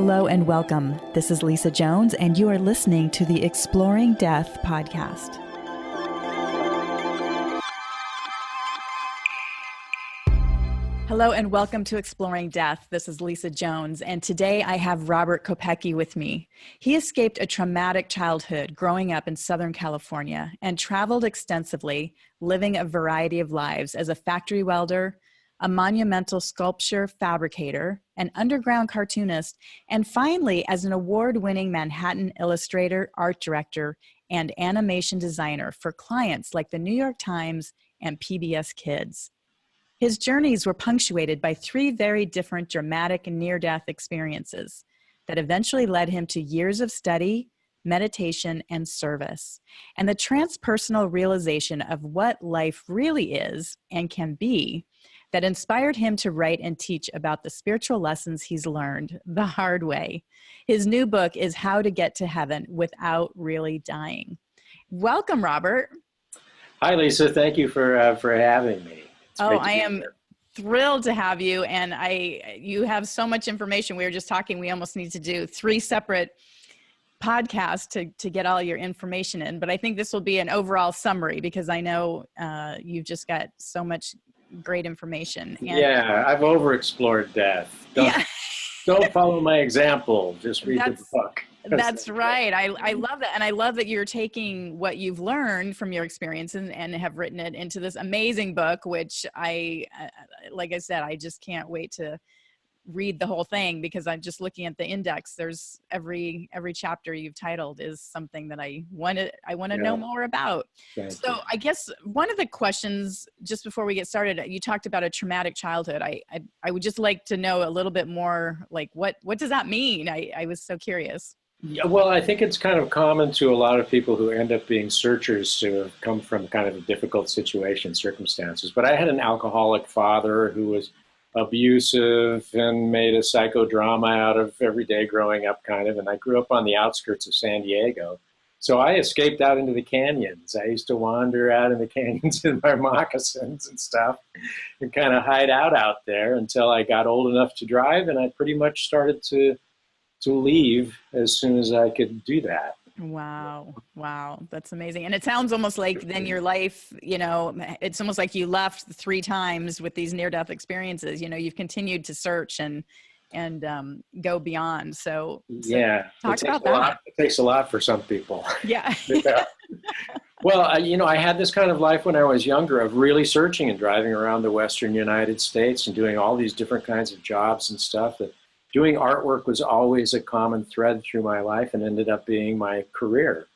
Hello and welcome. This is Lisa Jones, and you are listening to the Exploring Death podcast. Hello and welcome to Exploring Death. This is Lisa Jones, and today I have Robert Kopecky with me. He escaped a traumatic childhood growing up in Southern California and traveled extensively, living a variety of lives as a factory welder, a monumental sculpture fabricator, an underground cartoonist, and finally as an award-winning Manhattan illustrator, art director, and animation designer for clients like the New York Times and PBS Kids. His journeys were punctuated by three very different dramatic and near-death experiences that eventually led him to years of study, meditation, and service, and the transpersonal realization of what life really is and can be that inspired him to write and teach about the spiritual lessons he's learned the hard way. His new book is How to Get to Heaven Without Really Dying. Welcome, Robert. Hi, Lisa. Thank you for having me. I am thrilled to have you. And you have so much information. We were just talking, we almost need to do 3 separate podcasts to get all your information in. But I think this will be an overall summary because I know you've just got so much great information. And yeah, I've overexplored death. Don't follow my example. Just read the book. That's right. I love that. And I love that you're taking what you've learned from your experience and have written it into this amazing book, which like I said, I just can't wait to read the whole thing because I'm just looking at the index. There's every chapter you've titled is something that I want to know more about. So I guess one of the questions just before we get started, you talked about a traumatic childhood. I would just like to know a little bit more, like what does that mean? I was so curious. Yeah, well, I think it's kind of common to a lot of people who end up being searchers to have come from kind of a difficult situation, circumstances. But I had an alcoholic father who was abusive and made a psychodrama out of every day growing up kind of. And I grew up on the outskirts of San Diego. So I escaped out into the canyons. I used to wander out in the canyons in my moccasins and stuff and kind of hide out there until I got old enough to drive. And I pretty much started to leave as soon as I could do that. Wow. That's amazing. And it sounds almost like then your life, it's almost like you left 3 times with these near-death experiences. You've continued to search and go beyond. So talk about that. It takes a lot for some people. Yeah. Well, I had this kind of life when I was younger of really searching and driving around the Western United States and doing all these different kinds of jobs and stuff. That doing artwork was always a common thread through my life and ended up being my career.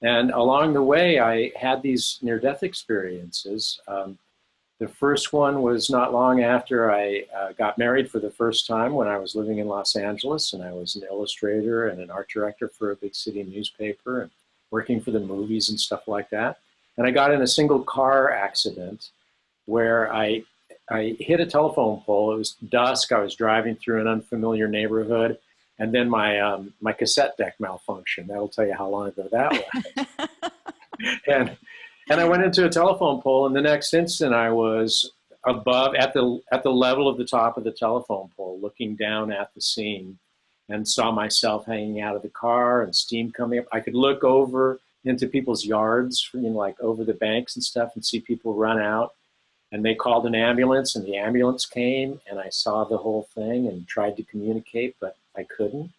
And along the way, I had these near-death experiences. The first one was not long after I got married for the first time when I was living in Los Angeles, and I was an illustrator and an art director for a big city newspaper and working for the movies and stuff like that. And I got in a single car accident where I hit a telephone pole. It was dusk. I was driving through an unfamiliar neighborhood, and then my cassette deck malfunctioned. That'll tell you how long ago that was. and I went into a telephone pole, and the next instant I was above at the level of the top of the telephone pole, looking down at the scene, and saw myself hanging out of the car and steam coming up. I could look over into people's yards, like over the banks and stuff, and see people run out. And they called an ambulance, and the ambulance came, and I saw the whole thing and tried to communicate, but I couldn't.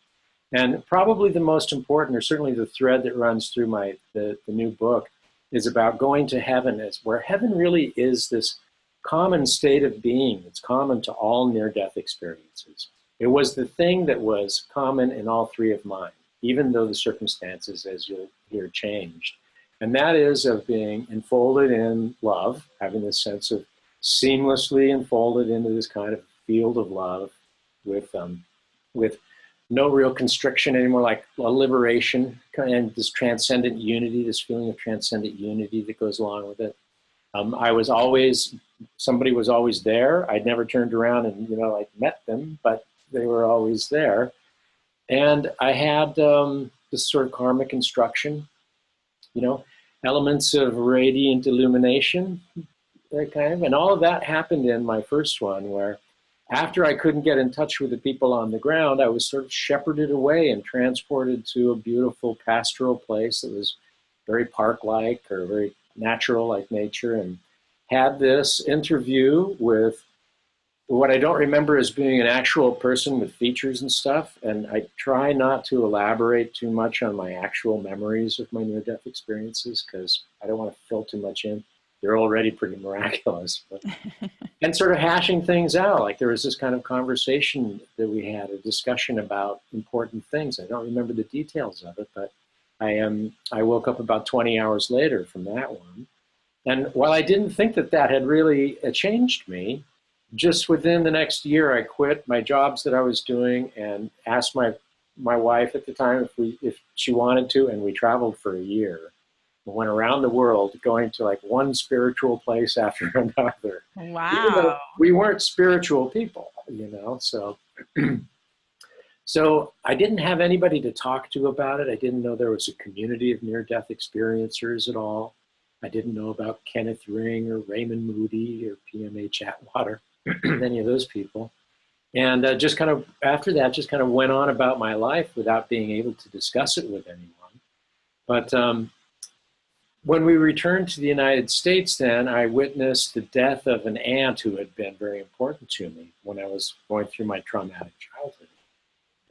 And probably the most important, or certainly the thread that runs through the new book, is about going to heaven, where heaven really is this common state of being. It's common to all near-death experiences. It was the thing that was common in all 3 of mine, even though the circumstances, as you'll hear, changed. And that is of being enfolded in love, having this sense of seamlessly enfolded into this kind of field of love with no real constriction anymore, like a liberation and this transcendent unity, this feeling of transcendent unity that goes along with it. Somebody was always there. I'd never turned around and, met them, but they were always there. And I had this sort of karmic instruction, elements of radiant illumination, that kind of, and all of that happened in my first one, where after I couldn't get in touch with the people on the ground, I was sort of shepherded away and transported to a beautiful pastoral place that was very park-like or very natural like nature, and had this interview with what I don't remember as being an actual person with features and stuff. And I try not to elaborate too much on my actual memories of my near-death experiences because I don't want to fill too much in. They're already pretty miraculous. But, and sort of hashing things out. Like there was this kind of conversation that we had, a discussion about important things. I don't remember the details of it, but I woke up about 20 hours later from that one. And while I didn't think that that had really changed me, just within the next year, I quit my jobs that I was doing and asked my wife at the time if she wanted to, and we traveled for a year. We went around the world, going to like one spiritual place after another. Wow. We weren't spiritual people, so so I didn't have anybody to talk to about it. I didn't know there was a community of near-death experiencers at all. I didn't know about Kenneth Ring or Raymond Moody or PMH Atwater, any of those people. And just kind of, after that, just kind of went on about my life without being able to discuss it with anyone. But when we returned to the United States then, I witnessed the death of an aunt who had been very important to me when I was going through my traumatic childhood.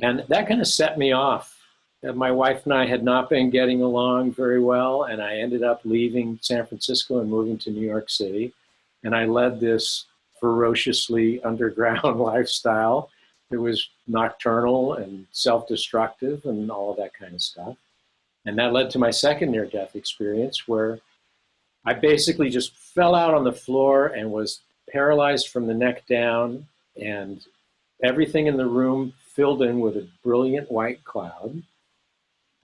And that kind of set me off. My wife and I had not been getting along very well, and I ended up leaving San Francisco and moving to New York City. And I led this ferociously underground lifestyle. It was nocturnal and self-destructive and all of that kind of stuff. And that led to my second near-death experience, where I basically just fell out on the floor and was paralyzed from the neck down, and everything in the room filled in with a brilliant white cloud.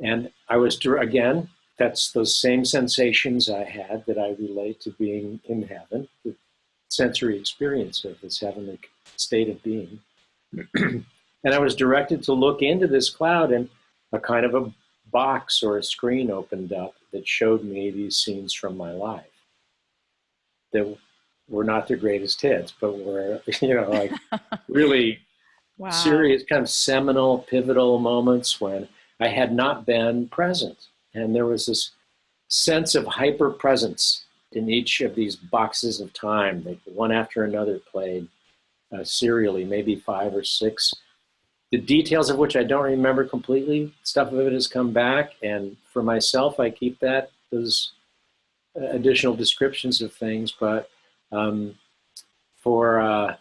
And I was, again, that's those same sensations I had that I relate to being in heaven, the sensory experience of this heavenly state of being. And I was directed to look into this cloud, and a kind of a box or a screen opened up that showed me these scenes from my life that were not the greatest hits, but were, like really Wow. serious, kind of seminal, pivotal moments when I had not been present. And there was this sense of hyper presence in each of these boxes of time, like one after another played serially, maybe 5 or 6. The details of which I don't remember completely. Stuff of it has come back. And for myself, I keep those additional descriptions of things. But for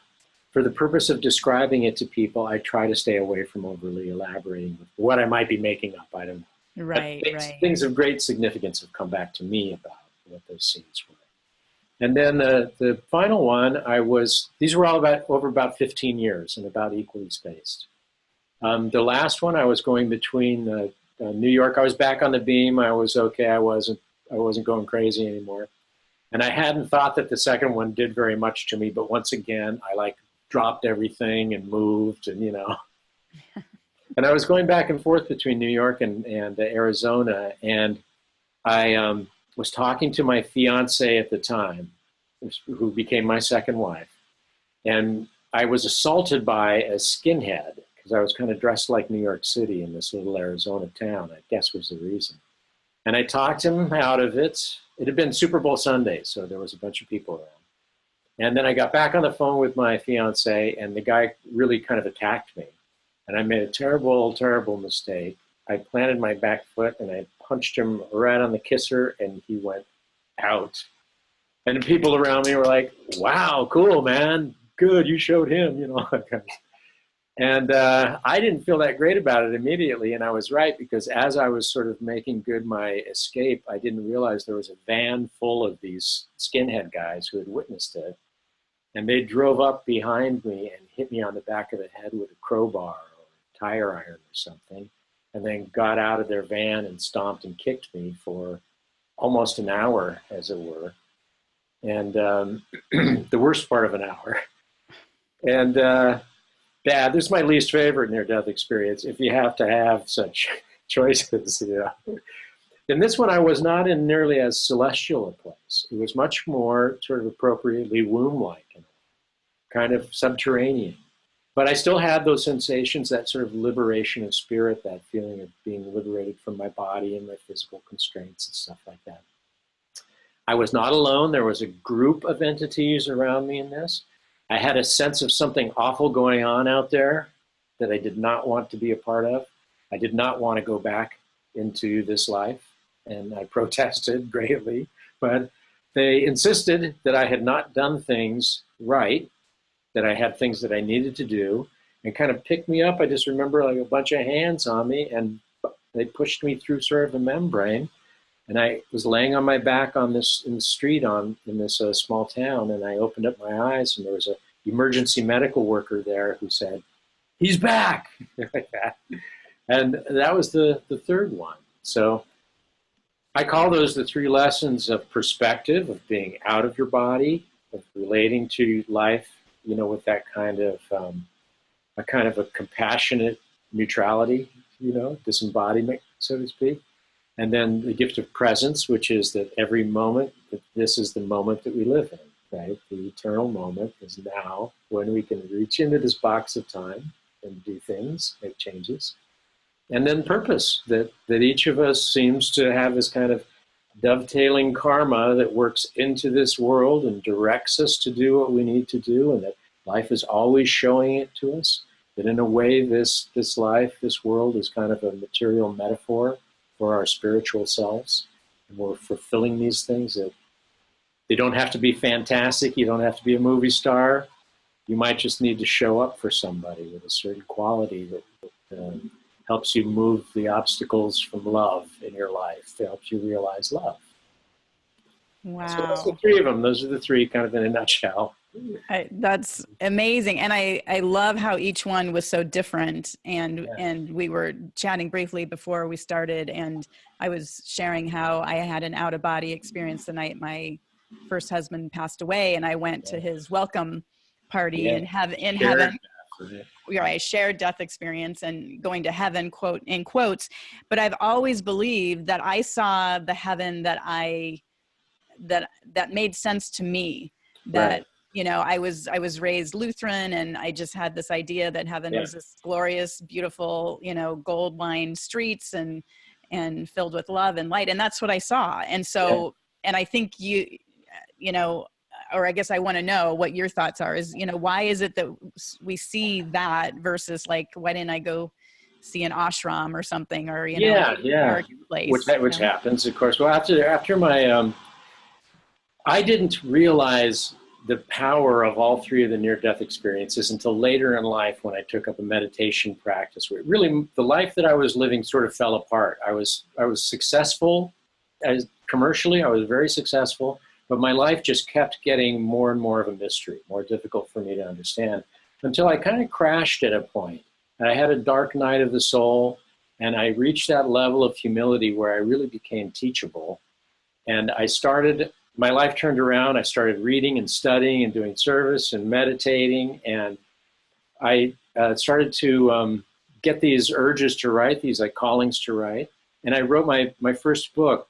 the purpose of describing it to people, I try to stay away from overly elaborating with what I might be making up. I don't know. Right. Things of great significance have come back to me about what those scenes were. And then the final one, these were all over about 15 years and about equally spaced. The last one, I was going between New York. I was back on the beam. I was okay. I wasn't going crazy anymore. And I hadn't thought that the second one did very much to me. But once again, I dropped everything and moved, and and I was going back and forth between New York and Arizona, and I was talking to my fiance at the time, who became my second wife, and I was assaulted by a skinhead because I was kind of dressed like New York City in this little Arizona town, I guess was the reason. And I talked him out of it. It had been Super Bowl Sunday, so there was a bunch of people around. And then I got back on the phone with my fiance, and the guy really kind of attacked me. And I made a terrible, terrible mistake. I planted my back foot, and I punched him right on the kisser, and he went out. And the people around me were like, wow, cool, man. Good, you showed him, And I didn't feel that great about it immediately, and I was right, because as I was sort of making good my escape, I didn't realize there was a van full of these skinhead guys who had witnessed it. And they drove up behind me and hit me on the back of the head with a crowbar or a tire iron or something, and then got out of their van and stomped and kicked me for almost an hour, as it were. And the worst part of an hour. And yeah, this is my least favorite near-death experience, if you have to have such choices. In this one, I was not in nearly as celestial a place. It was much more sort of appropriately womb-like. kind of subterranean. But I still had those sensations, that sort of liberation of spirit, that feeling of being liberated from my body and my physical constraints and stuff like that. I was not alone. There was a group of entities around me in this. I had a sense of something awful going on out there that I did not want to be a part of. I did not want to go back into this life, and I protested greatly, but they insisted that I had not done things right, that I had things that I needed to do, and kind of picked me up. I just remember like a bunch of hands on me, and they pushed me through sort of a membrane. And I was laying on my back in the street in this small town, and I opened up my eyes, and there was an emergency medical worker there who said, "He's back," like that. And that was the third one. So I call those the three lessons of perspective, of being out of your body, of relating to life, with that kind of a compassionate neutrality, disembodiment, so to speak. And then the gift of presence, which is that every moment, that this is the moment that we live in, right? The eternal moment is now, when we can reach into this box of time and do things, make changes. And then purpose, that each of us seems to have this kind of dovetailing karma that works into this world and directs us to do what we need to do, and that life is always showing it to us. That in a way, this life, this world is kind of a material metaphor for our spiritual selves. And we're fulfilling these things. That they don't have to be fantastic. You don't have to be a movie star. You might just need to show up for somebody with a certain quality that helps you move the obstacles from love in your life. It helps you realize love. Wow. So that's the three of them. Those are the three, kind of in a nutshell. That's amazing. And I love how each one was so different. And we were chatting briefly before we started, and I was sharing how I had an out-of-body experience the night my first husband passed away, and I went to his welcome party in heaven. I shared death experience and going to heaven, quote in quotes. But I've always believed that I saw the heaven that made sense to me. That I was raised Lutheran, and I just had this idea that heaven was this glorious, beautiful, gold-lined streets and filled with love and light, and that's what I saw. And so, and I think or I guess I want to know what your thoughts are. Is why is it that we see that versus like, why didn't I go see an ashram or something, or place, which happens, of course. Well, after my I didn't realize the power of all three of the near-death experiences until later in life, when I took up a meditation practice. Where really, the life that I was living sort of fell apart. I was successful commercially. I was very successful, but my life just kept getting more and more of a mystery, more difficult for me to understand, until I kind of crashed at a point. And I had a dark night of the soul, and I reached that level of humility where I really became teachable. And my life turned around. I started reading and studying and doing service and meditating. And I started to get these urges to write, these like callings to write. And I wrote my first book.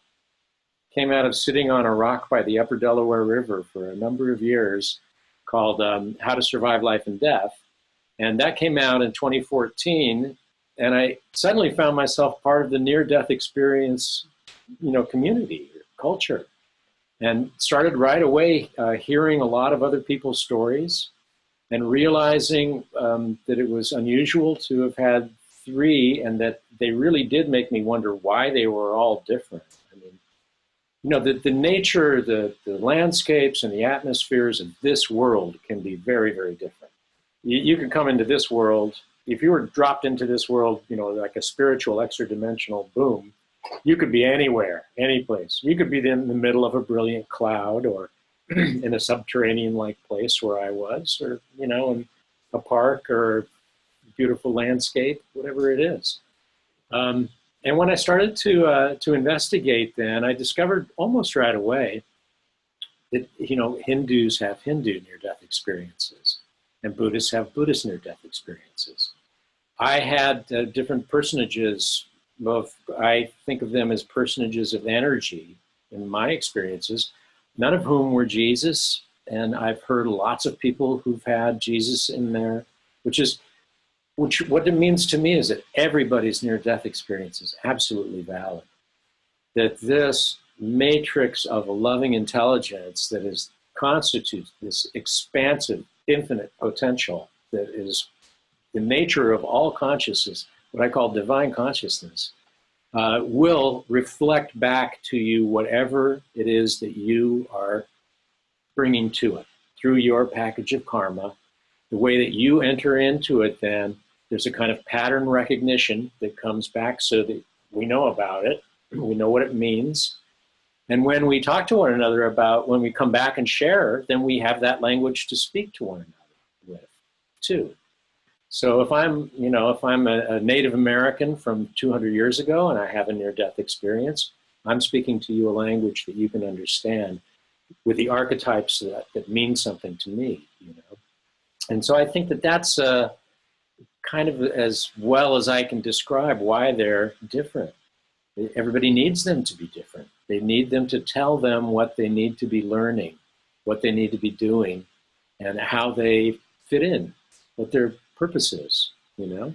Came out of sitting on a rock by the upper Delaware River for a number of years, called How to Survive Life and Death. And that came out in 2014. And I suddenly found myself part of the near-death experience, community, culture. And started right away hearing a lot of other people's stories, and realizing that it was unusual to have had three, and that they really did make me wonder why they were all different. I mean, the nature, the landscapes and the atmospheres of this world can be very, very different. You can come into this world, if you were dropped into this world, like a spiritual extra-dimensional boom, you could be anywhere, any place. You could be in the middle of a brilliant cloud, or in a subterranean-like place where I was, or, in a park or beautiful landscape, whatever it is. And when I started to investigate, then I discovered almost right away that, Hindus have Hindu near-death experiences, and Buddhists have Buddhist near-death experiences. I had different personages. I think of them as personages of energy in my experiences, none of whom were Jesus, and I've heard lots of people who've had Jesus in there, which what it means to me is that everybody's near-death experience is absolutely valid. That this matrix of a loving intelligence that constitutes this expansive, infinite potential that is the nature of all consciousness, what I call divine consciousness, will reflect back to you whatever it is that you are bringing to it through your package of karma. The way that you enter into it, then there's a kind of pattern recognition that comes back so that we know about it, we know what it means. And when we talk to one another about, when we come back and share, then we have that language to speak to one another with, too. So if I'm a Native American from 200 years ago and I have a near-death experience, I'm speaking to you a language that you can understand with the archetypes that mean something to me, you know. And so I think that that's kind of as well as I can describe why they're different. Everybody needs them to be different. They need them to tell them what they need to be learning, what they need to be doing, and how they fit in, what their purpose is, you know?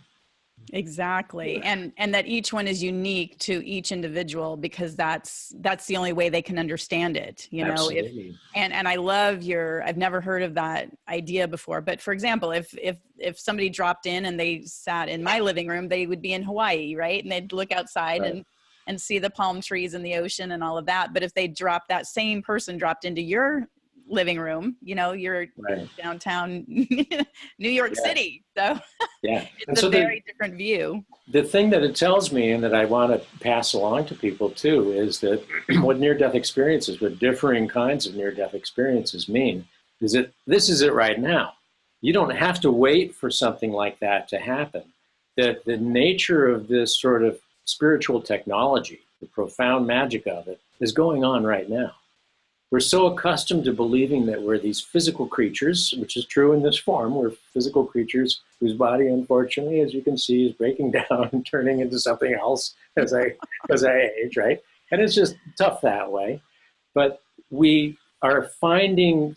Exactly. And that each one is unique to each individual, because that's the only way they can understand it, you know. Absolutely. And I love I've never heard of that idea before, but for example, if somebody dropped in and they sat in my living room, they would be in Hawaii, right? And they'd look outside and see the palm trees and the ocean and all of that. But if that same person dropped into your living room, you know, you're downtown New York City. So it's a very different view. The thing that it tells me, and that I want to pass along to people too, is that what near-death experiences, what differing kinds of near-death experiences mean, is that this is it right now. You don't have to wait for something like that to happen. That the nature of this sort of spiritual technology, the profound magic of it, is going on right now. We're so accustomed to believing that we're these physical creatures, which is true in this form. We're physical creatures whose body, unfortunately, as you can see, is breaking down and turning into something else as I age, right? And it's just tough that way. But we are finding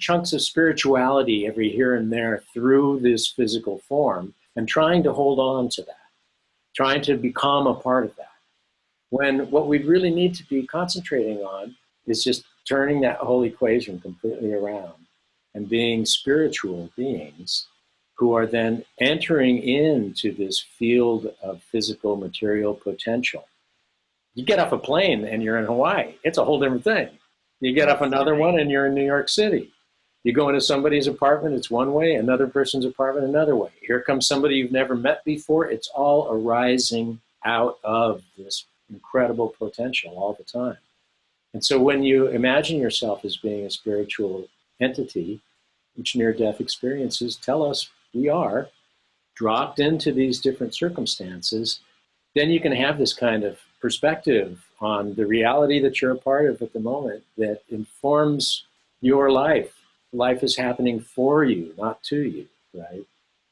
chunks of spirituality every here and there through this physical form and trying to hold on to that, trying to become a part of that. When what we really need to be concentrating on is just turning that whole equation completely around and being spiritual beings who are then entering into this field of physical material potential. You get off a plane and you're in Hawaii. It's a whole different thing. You get off another one and you're in New York City. You go into somebody's apartment, it's one way, another person's apartment, another way. Here comes somebody you've never met before. It's all arising out of this incredible potential all the time. And so when you imagine yourself as being a spiritual entity, which near-death experiences tell us we are, dropped into these different circumstances, then you can have this kind of perspective on the reality that you're a part of at the moment that informs your life. Life is happening for you, not to you, right?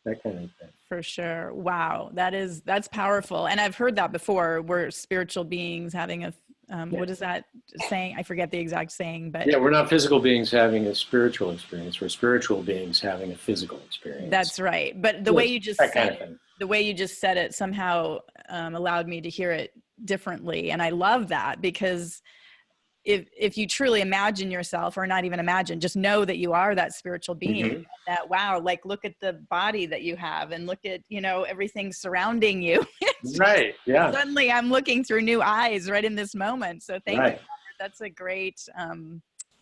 That kind of thing. For sure. Wow. That's powerful. And I've heard that before. We're spiritual beings having a what is that saying? I forget the exact saying, but we're not physical beings having a spiritual experience. We're spiritual beings having a physical experience. That's right. But the way you just said it somehow allowed me to hear it differently. And I love that, because if you truly imagine yourself, or not even imagine, just know that you are that spiritual being, that, wow, like look at the body that you have and look at, you know, everything surrounding you. Right. Yeah. Suddenly I'm looking through new eyes right in this moment. So thank you. That's a great,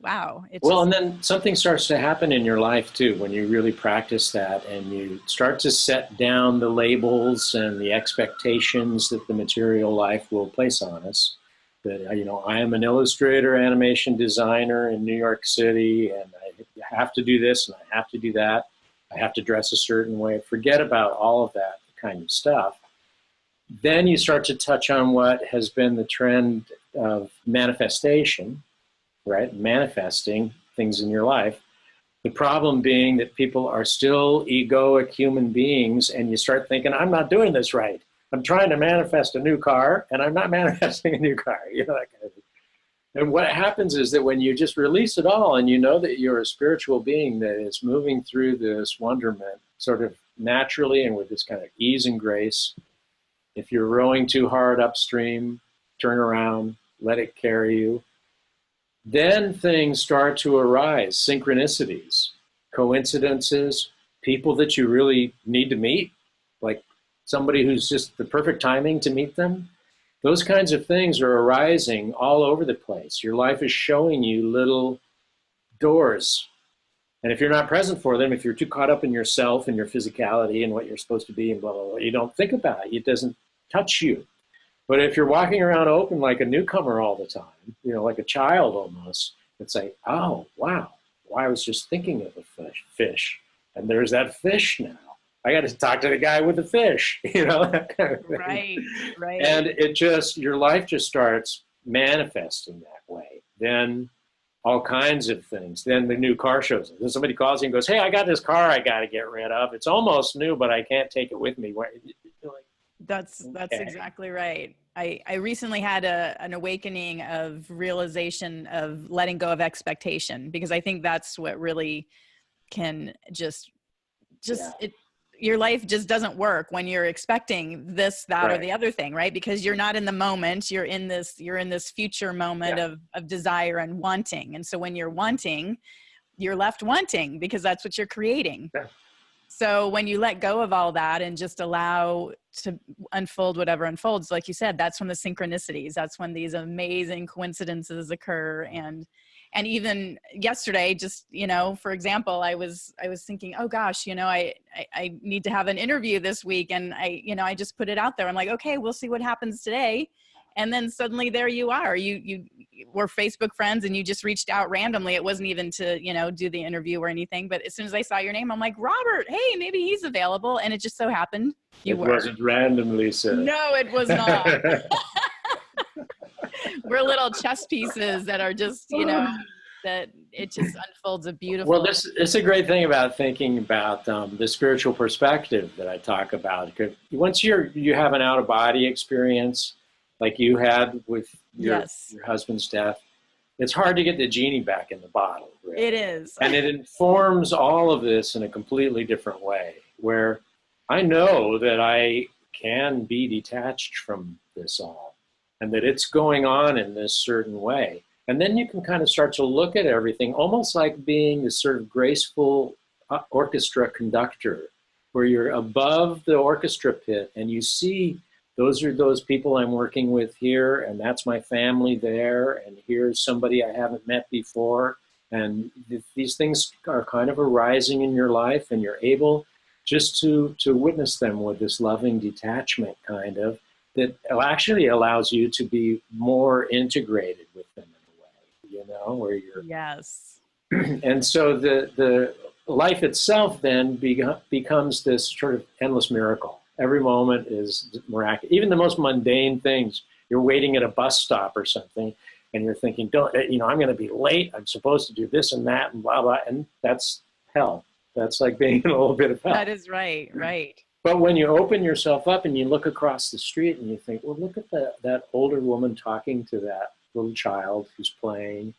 wow. And then something starts to happen in your life too, when you really practice that and you start to set down the labels and the expectations that the material life will place on us. That, you know, I am an illustrator, animation designer in New York City, and I have to do this and I have to do that. I have to dress a certain way. Forget about all of that kind of stuff. Then you start to touch on what has been the trend of manifestation, right? Manifesting things in your life. The problem being that people are still egoic human beings, and you start thinking, I'm not doing this right. I'm trying to manifest a new car, and I'm not manifesting a new car, you know, that kind of thing. And what happens is that when you just release it all and you know that you're a spiritual being that is moving through this wonderment sort of naturally and with this kind of ease and grace, if you're rowing too hard upstream, turn around, let it carry you. Then things start to arise, synchronicities, coincidences, people that you really need to meet, like somebody who's just the perfect timing to meet them. Those kinds of things are arising all over the place. Your life is showing you little doors. And if you're not present for them, if you're too caught up in yourself and your physicality and what you're supposed to be and blah, blah, blah, you don't think about it. It doesn't touch you. But if you're walking around open like a newcomer all the time, you know, like a child almost, it's like, oh, wow. Well, I was just thinking of a fish. And there's that fish now. I got to talk to the guy with the fish, you know, that kind of thing. Right, right. And it just, your life just starts manifesting that way. Then all kinds of things. Then the new car shows up. Then somebody calls you and goes, hey, I got this car I got to get rid of. It's almost new, but I can't take it with me. You're like, that's exactly right. I recently had an awakening of realization of letting go of expectation, because I think that's what really can your life just doesn't work when you're expecting this, that, right, or the other thing, right? Because you're not in the moment, you're in this future moment of desire and wanting. And so when you're wanting, you're left wanting because that's what you're creating. Yeah. So when you let go of all that and just allow to unfold whatever unfolds, like you said, that's when the synchronicities, that's when these amazing coincidences occur. And even yesterday, just, you know, for example, I was thinking, oh gosh, you know, I need to have an interview this week. And I just put it out there. I'm like, okay, we'll see what happens today. And then suddenly there you are, you were Facebook friends and you just reached out randomly. It wasn't even to, you know, do the interview or anything. But as soon as I saw your name, I'm like, Robert, hey, maybe he's available. And it just so happened you were. It wasn't random, Lisa. No, it was not. We're little chess pieces that are just, you know, that it just unfolds a beautiful. Well, it's a great thing about thinking about the spiritual perspective that I talk about. Because once you have an out-of-body experience, like you had with your husband's death, it's hard to get the genie back in the bottle. Really. It is. And it informs all of this in a completely different way, where I know that I can be detached from this all, and that it's going on in this certain way. And then you can kind of start to look at everything almost like being this sort of graceful orchestra conductor, where you're above the orchestra pit and you see those are those people I'm working with here, and that's my family there, and here's somebody I haven't met before. And these things are kind of arising in your life, and you're able just to witness them with this loving detachment kind of, that actually allows you to be more integrated with them in a way, you know, where you're... Yes. And so the life itself then becomes this sort of endless miracle. Every moment is miraculous. Even the most mundane things. You're waiting at a bus stop or something, and you're thinking, I'm going to be late. I'm supposed to do this and that and blah, blah. And that's hell. That's like being in a little bit of hell. That is right, right. But when you open yourself up and you look across the street and you think, well, look at that older woman talking to that little child who's playing,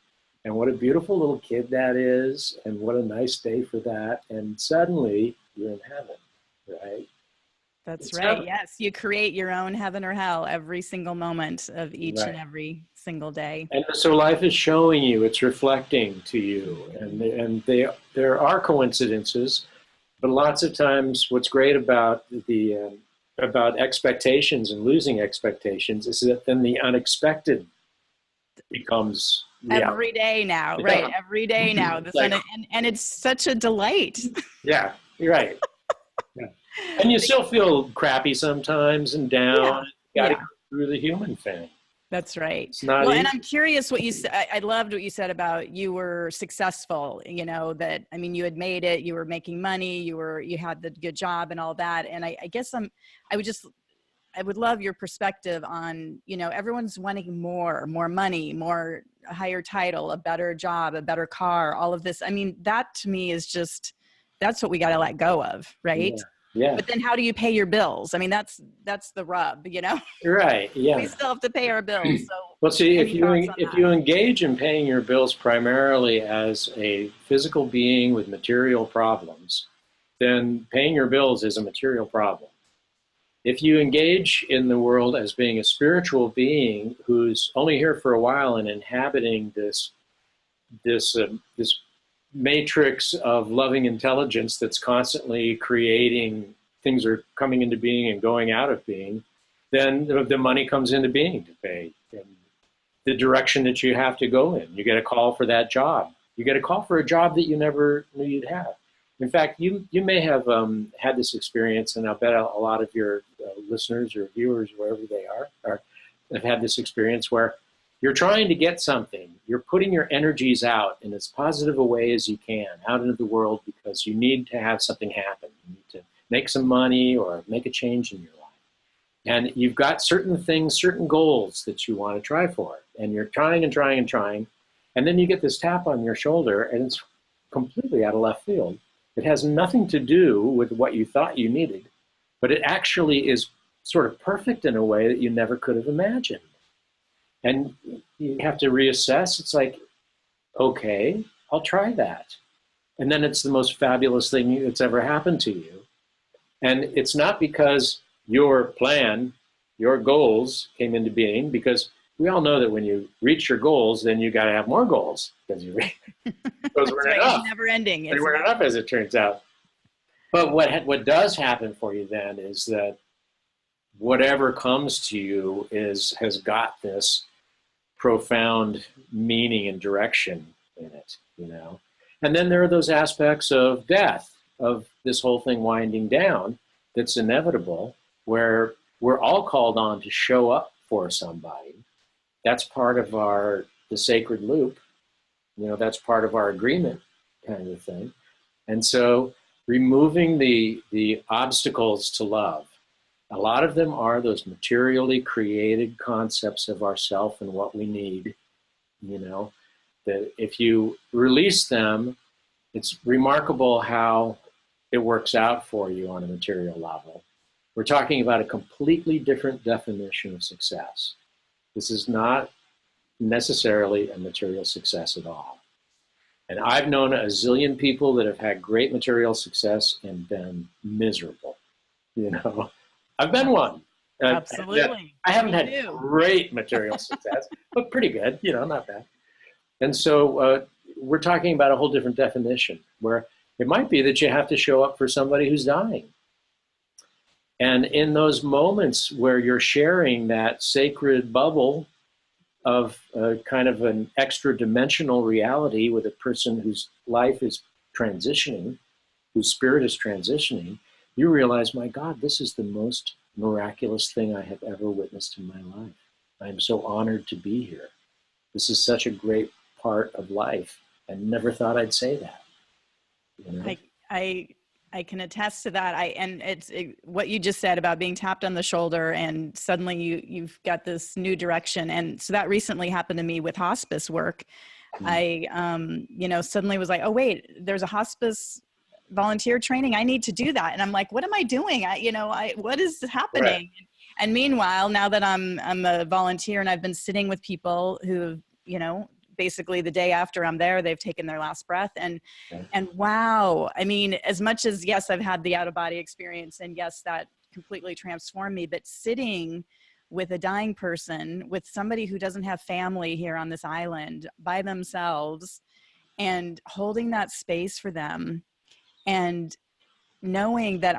and what a beautiful little kid that is, and what a nice day for that. And suddenly you're in heaven, right? That's right. Yes. You create your own heaven or hell every single moment of each and every single day. And so life is showing you, it's reflecting to you, and there are coincidences, but lots of times what's great about about expectations and losing expectations is that then the unexpected becomes reality. Every day now, right? Every day now. And it's such a delight. Yeah, you're right. Yeah. And you still feel crappy sometimes and down. You got to go through the human thing. That's right. It's not easy. And I'm curious what you said. I loved what you said about you were successful, you know, that, I mean, you had made it, you were making money, you had the good job and all that. And I guess I would love your perspective on, you know, everyone's wanting more money, a higher title, a better job, a better car, all of this. I mean, that to me is just, that's what we got to let go of, right? Yeah. But then how do you pay your bills? I mean, that's the rub, you know? Right. Yeah. We still have to pay our bills. So Well, see, any thoughts on if that? you engage in paying your bills primarily as a physical being with material problems, then paying your bills is a material problem. If you engage in the world as being a spiritual being who's only here for a while and inhabiting this matrix of loving intelligence that's constantly creating things are coming into being and going out of being, then the money comes into being to pay and the direction that you have to go in. You get a call for that job. You get a call for a job that you never knew you'd have. In fact, you may have had this experience, and I'll bet a lot of your listeners or viewers, wherever they are, have had this experience where you're trying to get something. You're putting your energies out in as positive a way as you can out into the world because you need to have something happen. You need to make some money or make a change in your life. And you've got certain things, certain goals that you want to try for. And you're trying and trying and trying. And then you get this tap on your shoulder, and it's completely out of left field. It has nothing to do with what you thought you needed, but it actually is sort of perfect in a way that you never could have imagined. And you have to reassess. It's like, okay, I'll try that. And then it's the most fabulous thing that's ever happened to you. And it's not because your plan, your goals came into being, because we all know that when you reach your goals, then you got to have more goals because those weren't enough. It's never ending. They weren't enough, as it turns out. But what does happen for you then is that whatever comes to you has got this profound meaning and direction in it, you know. And then there are those aspects of death, of this whole thing winding down, that's inevitable, where we're all called on to show up for somebody. That's part of the sacred loop. You know, that's part of our agreement kind of thing. And so removing the obstacles to love, a lot of them are those materially created concepts of ourself and what we need, you know, that if you release them, it's remarkable how it works out for you on a material level. We're talking about a completely different definition of success. This is not necessarily a material success at all. And I've known a zillion people that have had great material success and been miserable, you know. I've been one. Absolutely. I haven't had great material success, but pretty good, you know, not bad. And so we're talking about a whole different definition where it might be that you have to show up for somebody who's dying. And in those moments where you're sharing that sacred bubble of kind of an extra dimensional reality with a person whose life is transitioning, whose spirit is transitioning, you realize, my God, this is the most miraculous thing I have ever witnessed in my life. I am so honored to be here. This is such a great part of life. I never thought I'd say that. You know? I can attest to that. And what you just said about being tapped on the shoulder and suddenly you've got this new direction. And so that recently happened to me with hospice work. I, suddenly was like, oh wait, there's a hospice volunteer training. I need to do that. And I'm like, what am I doing? What is happening? Right. And meanwhile, now that I'm a volunteer and I've been sitting with people who, you know, basically the day after I'm there, they've taken their last breath. And wow, I mean, as much as, yes, I've had the out of body experience and yes, that completely transformed me, but sitting with a dying person, with somebody who doesn't have family here on this island by themselves and holding that space for them and knowing that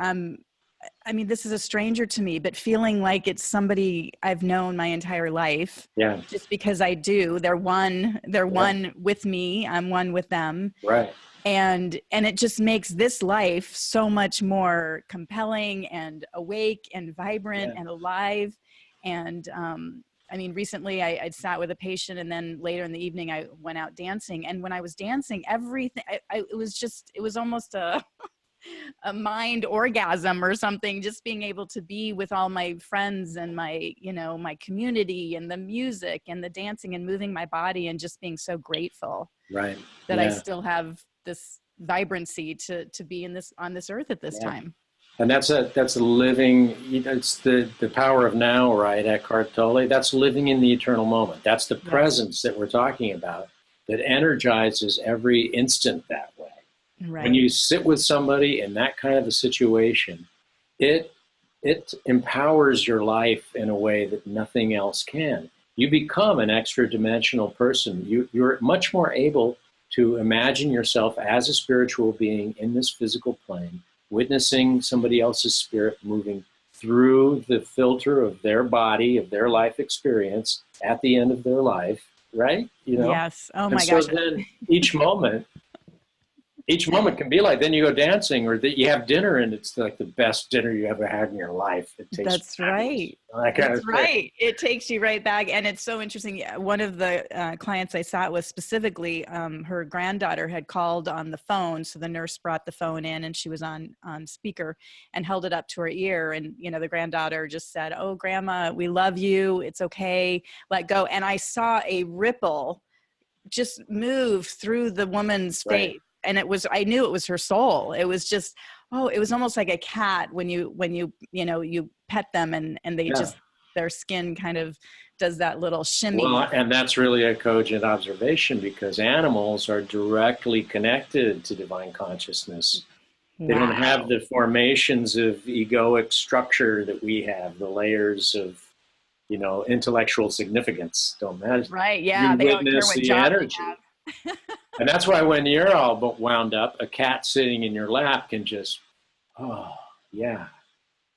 this is a stranger to me, but feeling like it's somebody I've known my entire life. Yeah. Just because I do. They're one with me. I'm one with them. Right. And it just makes this life so much more compelling and awake and vibrant and alive. And recently I sat with a patient and then later in the evening I went out dancing. And when I was dancing, everything, it was almost a mind orgasm or something, just being able to be with all my friends and my community and the music and the dancing and moving my body and just being so grateful that I still have this vibrancy to be on this earth at this time. And that's a living, it's the power of now, right? Eckhart Tolle. That's living in the eternal moment. That's the presence that we're talking about that energizes every instant that way. Right. When you sit with somebody in that kind of a situation, it empowers your life in a way that nothing else can. You become an extra dimensional person. You're much more able to imagine yourself as a spiritual being in this physical plane, witnessing somebody else's spirit moving through the filter of their body, of their life experience at the end of their life, right? You know? Yes. Oh and my so gosh. then each moment can be like, then you go dancing, or that you have dinner and it's like the best dinner you ever had in your life. It tastes That's right. that kind of thing. Right. It takes you right back. And it's so interesting. One of the clients I sat with specifically, her granddaughter had called on the phone. So the nurse brought the phone in and she was on speaker and held it up to her ear. And, you know, the granddaughter just said, "Oh, grandma, we love you. It's okay. Let go." And I saw a ripple just move through the woman's face. And I knew it was her soul. It was just, it was almost like a cat when you pet them and they just, their skin kind of does that little shimmy. Well, and that's really a cogent observation, because animals are directly connected to divine consciousness. They don't have the formations of egoic structure that we have, the layers of, intellectual significance don't matter. Right, yeah. They don't care what the energy. And that's why when you're all wound up, a cat sitting in your lap can just, I'm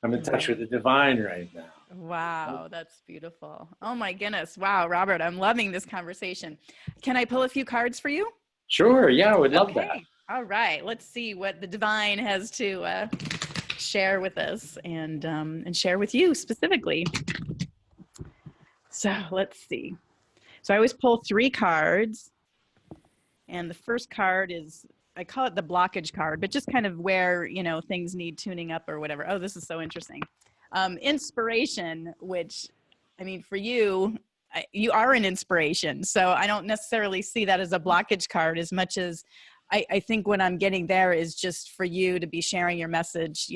in touch with the divine right now. Wow, that's beautiful. Oh my goodness. Wow, Robert, I'm loving this conversation. Can I pull a few cards for you? Sure, yeah, I would love that. All right, let's see what the divine has to share with us and share with you specifically. So let's see. So I always pull 3 cards. And the first card is, I call it the blockage card, but just kind of where, things need tuning up or whatever. Oh, this is so interesting. Inspiration, which, I mean, for you, you are an inspiration. So I don't necessarily see that as a blockage card as much as I think what I'm getting there is just for you to be sharing your message,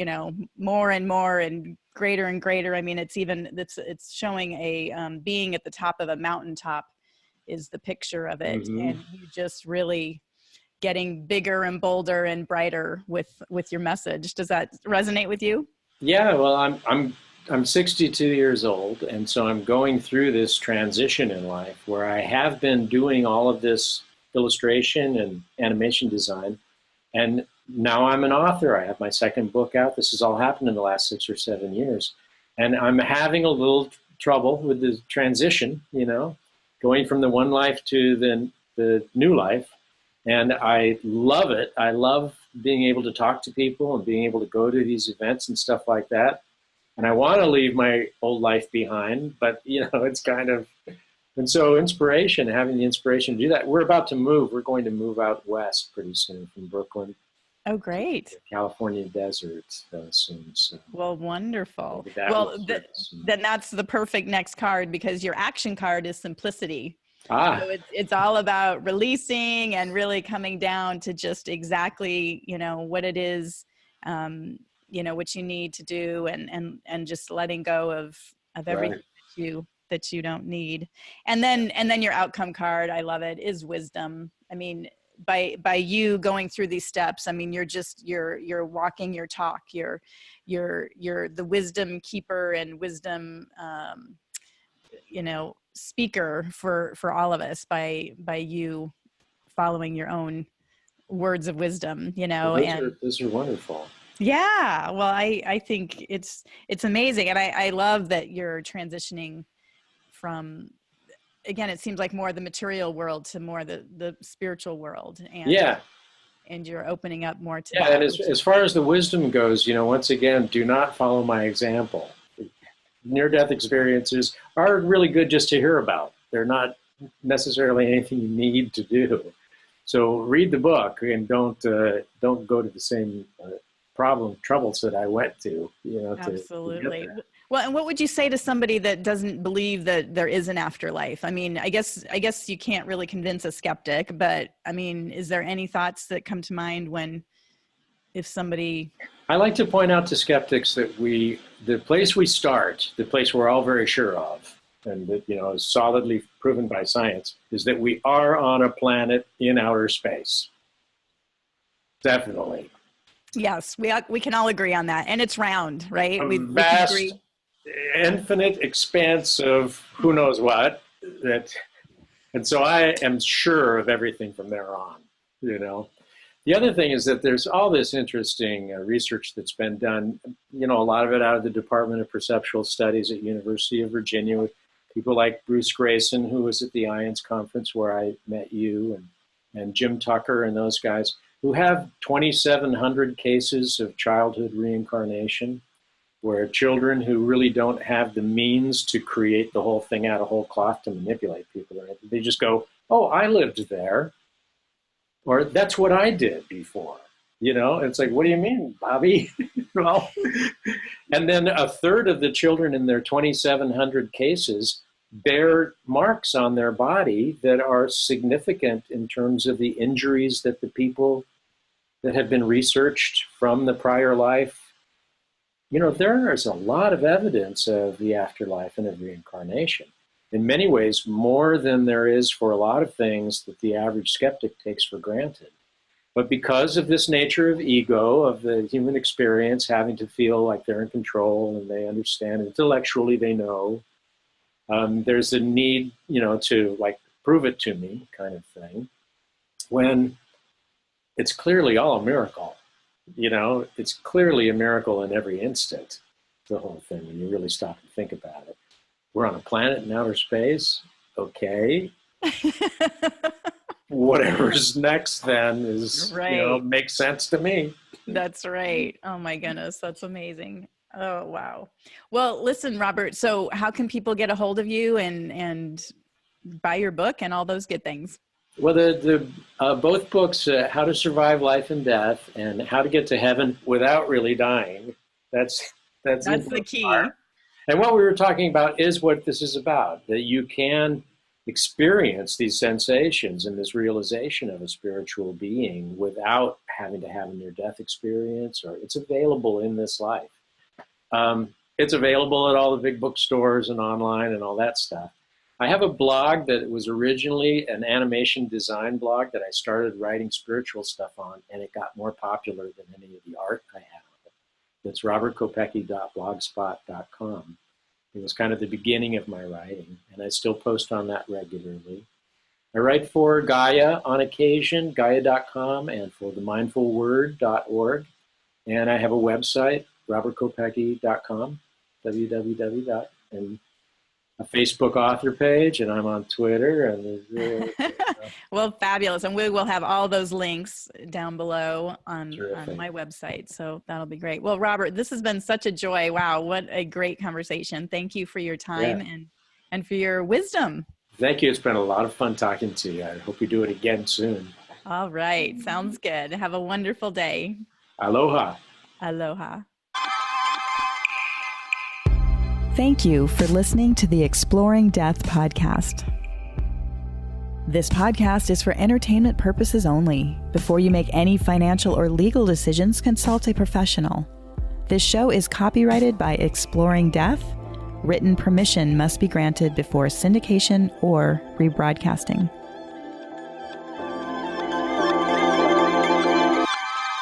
more and more and greater. I mean, it's showing a being at the top of a mountaintop is the picture of it. Mm-hmm. And you just really getting bigger and bolder and brighter with your message. Does that resonate with you? Yeah, well, I'm 62 years old, and so I'm going through this transition in life where I have been doing all of this illustration and animation design, and now I'm an author. I have my second book out. This has all happened in the last 6 or 7 years, and I'm having a little trouble with the transition, going from the one life to the new life. And I love it. I love being able to talk to people and being able to go to these events and stuff like that. And I want to leave my old life behind, but it's kind of, and so having the inspiration to do that. We're about to move. We're going to move out west pretty soon from Brooklyn. Oh, great. California desert soon. So. Well, wonderful. Well, then that's the perfect next card, because your action card is simplicity. So it's all about releasing and really coming down to just exactly, what it is, what you need to do and just letting go of everything that you don't need. And then your outcome card, I love it, is wisdom. I mean, by you going through these steps, I mean, you're walking your talk, you're the wisdom keeper and wisdom, speaker for all of us by you following your own words of wisdom, Well, those are wonderful. Yeah. Well, I think it's amazing. And I love that you're transitioning from, again, it seems like more the material world to more the spiritual world. And you're opening up more to that. And as far as the wisdom goes, once again, do not follow my example. Near-death experiences are really good just to hear about. They're not necessarily anything you need to do. So read the book and don't go to the same troubles that I went to. Absolutely. Well, and what would you say to somebody that doesn't believe that there is an afterlife? I mean, I guess you can't really convince a skeptic, but I mean, is there any thoughts that come to mind if somebody I like to point out to skeptics that the place we start, the place we're all very sure of, and that, is solidly proven by science, is that we are on a planet in outer space. Definitely. Yes, we can all agree on that. And it's round, right? We can agree. Infinite expanse of who knows what. And so I am sure of everything from there on, The other thing is that there's all this interesting research that's been done, a lot of it out of the Department of Perceptual Studies at University of Virginia with people like Bruce Grayson, who was at the IONS conference where I met you, and Jim Tucker and those guys, who have 2,700 cases of childhood reincarnation, where children who really don't have the means to create the whole thing out of whole cloth to manipulate people, they just go, oh, I lived there. Or that's what I did before, It's like, what do you mean, Bobby? Well, and then a third of the children in their 2,700 cases bear marks on their body that are significant in terms of the injuries that the people that have been researched from the prior life. There is a lot of evidence of the afterlife and of reincarnation. In many ways, more than there is for a lot of things that the average skeptic takes for granted. But because of this nature of ego, of the human experience, having to feel like they're in control and they understand, intellectually they know, there's a need, to prove it to me kind of thing, when it's clearly all a miracle. It's clearly a miracle in every instant, the whole thing, when you really stop and think about it. We're on a planet in outer space. Okay. Whatever's next then is, right. Makes sense to me. That's right. Oh my goodness. That's amazing. Oh, wow. Well, listen, Robert, so how can people get a hold of you and buy your book and all those good things? Well, the both books, How to Survive Life and Death and How to Get to Heaven Without Really Dying. That's the key. And what we were talking about is what this is about, that you can experience these sensations and this realization of a spiritual being without having to have a near-death experience, or it's available in this life. It's available at all the big bookstores and online and all that stuff. I have a blog that was originally an animation design blog that I started writing spiritual stuff on, and it got more popular than any of the art I have. It's robertkopecky.blogspot.com. It was kind of the beginning of my writing, and I still post on that regularly. I write for Gaia on occasion, Gaia.com, and for themindfulword.org. And I have a website, robertkopecky.com, and a Facebook author page, and I'm on Twitter. And well, fabulous. And we will have all those links down below on my website. So that'll be great. Well, Robert, this has been such a joy. Wow. What a great conversation. Thank you for your time and for your wisdom. Thank you. It's been a lot of fun talking to you. I hope we do it again soon. All right. Sounds good. Have a wonderful day. Aloha. Aloha. Thank you for listening to the Exploring Death podcast. This podcast is for entertainment purposes only. Before you make any financial or legal decisions, consult a professional. This show is copyrighted by Exploring Death. Written permission must be granted before syndication or rebroadcasting.